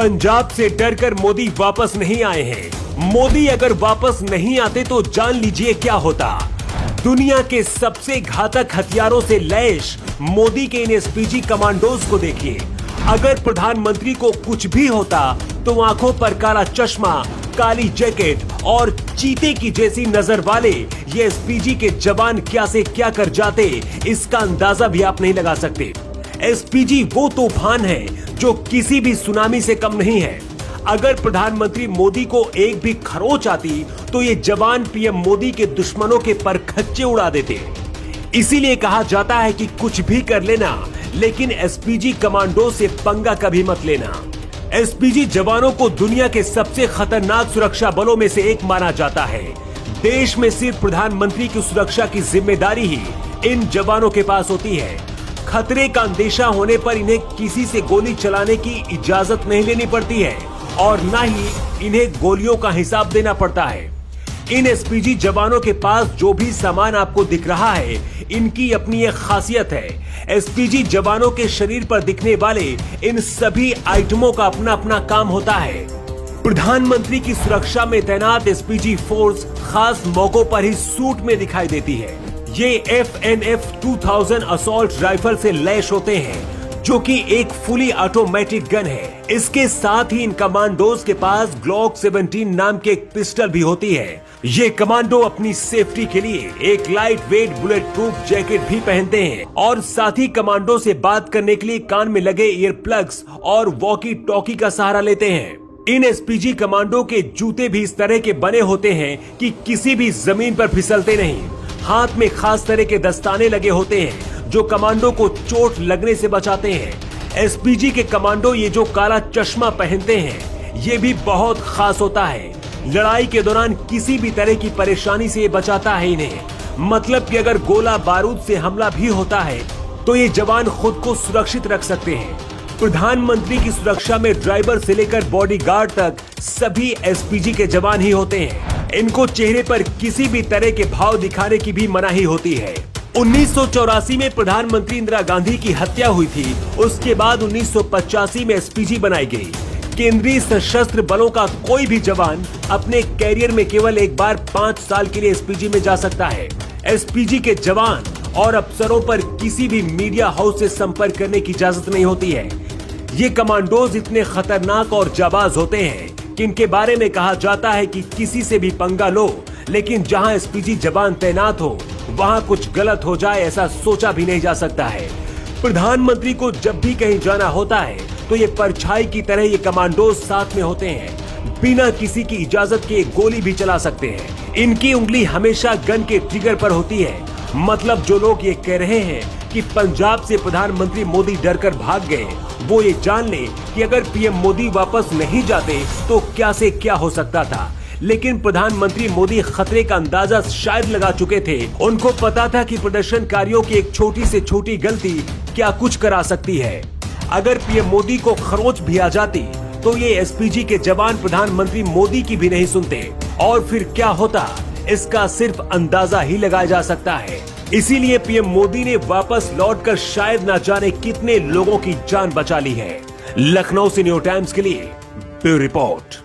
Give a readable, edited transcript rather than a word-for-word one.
पंजाब से डरकर मोदी वापस नहीं आए हैं। मोदी अगर वापस नहीं आते तो जान लीजिए क्या होता। दुनिया के सबसे घातक हथियारों से लैस मोदी के इन एसपीजी कमांडोज को देखिए। अगर प्रधानमंत्री को कुछ भी होता तो आंखों पर काला चश्मा, काली जैकेट और चीते की जैसी नजर वाले ये एसपीजी के जवान क्या से क्या कर जाते, इसका अंदाजा भी आप नहीं लगा सकते। एसपीजी वो तूफान है जो किसी भी सुनामी से कम नहीं है। अगर प्रधानमंत्री मोदी को एक भी खरोच आती तो ये जवान पीएम मोदी के दुश्मनों के परखच्चे उड़ा देते। इसीलिए कहा जाता है कि कुछ भी कर लेना, लेकिन एसपीजी कमांडो से पंगा कभी मत लेना। एसपीजी जवानों को दुनिया के सबसे खतरनाक सुरक्षा बलों में से एक माना जाता है। देश में सिर्फ प्रधानमंत्री की सुरक्षा की जिम्मेदारी ही इन जवानों के पास होती है। खतरे का अंदेशा होने पर इन्हें किसी से गोली चलाने की इजाजत नहीं लेनी पड़ती है और न ही इन्हें गोलियों का हिसाब देना पड़ता है। इन एसपीजी जवानों के पास जो भी सामान आपको दिख रहा है, इनकी अपनी एक खासियत है। एसपीजी जवानों के शरीर पर दिखने वाले इन सभी आइटमों का अपना अपना काम होता है। प्रधानमंत्री की सुरक्षा में तैनात एसपीजी फोर्स खास मौकों पर ही सूट में दिखाई देती है। ये FNF 2000 असॉल्ट राइफल से लैस होते हैं, जो कि एक फुली ऑटोमेटिक गन है। इसके साथ ही इन कमांडोज के पास ग्लॉक 17 नाम की एक पिस्टल भी होती है। ये कमांडो अपनी सेफ्टी के लिए एक light weight bullet proof jacket भी पहनते हैं और साथ ही कमांडो से बात करने के लिए कान में लगे ईयर प्लग्स और वॉकी टॉकी का सहारा लेते हैं। इन एसपीजी कमांडो के जूते भी इस तरह के बने होते हैं कि किसी भी जमीन पर फिसलते नहीं। हाथ में खास तरह के दस्ताने लगे होते हैं जो कमांडो को चोट लगने से बचाते हैं। एसपीजी के कमांडो ये जो काला चश्मा पहनते हैं, ये भी बहुत खास होता है। लड़ाई के दौरान किसी भी तरह की परेशानी से ये बचाता है इन्हें। मतलब कि अगर गोला बारूद से हमला भी होता है तो ये जवान खुद को सुरक्षित रख सकते हैं। प्रधानमंत्री की सुरक्षा में ड्राइवर से लेकर बॉडीगार्ड तक सभी एसपीजी के जवान ही होते हैं। इनको चेहरे पर किसी भी तरह के भाव दिखाने की भी मनाही होती है। 1984 में प्रधानमंत्री इंदिरा गांधी की हत्या हुई थी। उसके बाद 1985 में एसपीजी बनाई गई। केंद्रीय सशस्त्र बलों का कोई भी जवान अपने कैरियर में केवल एक बार 5 साल के लिए एसपीजी में जा सकता है। एसपीजी के जवान और अफसरों पर किसी भी मीडिया हाउस से संपर्क करने की इजाजत नहीं होती है। ये कमांडोज इतने खतरनाक और जाबाज होते हैं कि इनके बारे में कहा जाता है कि किसी से भी पंगा लो, लेकिन जहां एसपीजी जवान तैनात हो वहां कुछ गलत हो जाए ऐसा सोचा भी नहीं जा सकता है। प्रधानमंत्री को जब भी कहीं जाना होता है तो ये परछाई की तरह ये कमांडोज साथ में होते हैं। बिना किसी की इजाजत के गोली भी चला सकते हैं। इनकी उंगली हमेशा गन के ट्रिगर पर होती है। मतलब जो लोग ये कह रहे हैं कि पंजाब से प्रधानमंत्री मोदी डरकर भाग गए, वो ये जान ले कि अगर पीएम मोदी वापस नहीं जाते तो क्या से क्या हो सकता था। लेकिन प्रधानमंत्री मोदी खतरे का अंदाजा शायद लगा चुके थे। उनको पता था कि प्रदर्शनकारियों की एक छोटी से छोटी गलती क्या कुछ करा सकती है। अगर पीएम मोदी को खरोच भी आ जाती तो ये एसपीजी के जवान प्रधानमंत्री मोदी की भी नहीं सुनते और फिर क्या होता, इसका सिर्फ अंदाजा ही लगाया जा सकता है। इसीलिए पीएम मोदी ने वापस लौटकर शायद न जाने कितने लोगों की जान बचा ली है। लखनऊ से न्यू टाइम्स के लिए ब्यूरो रिपोर्ट।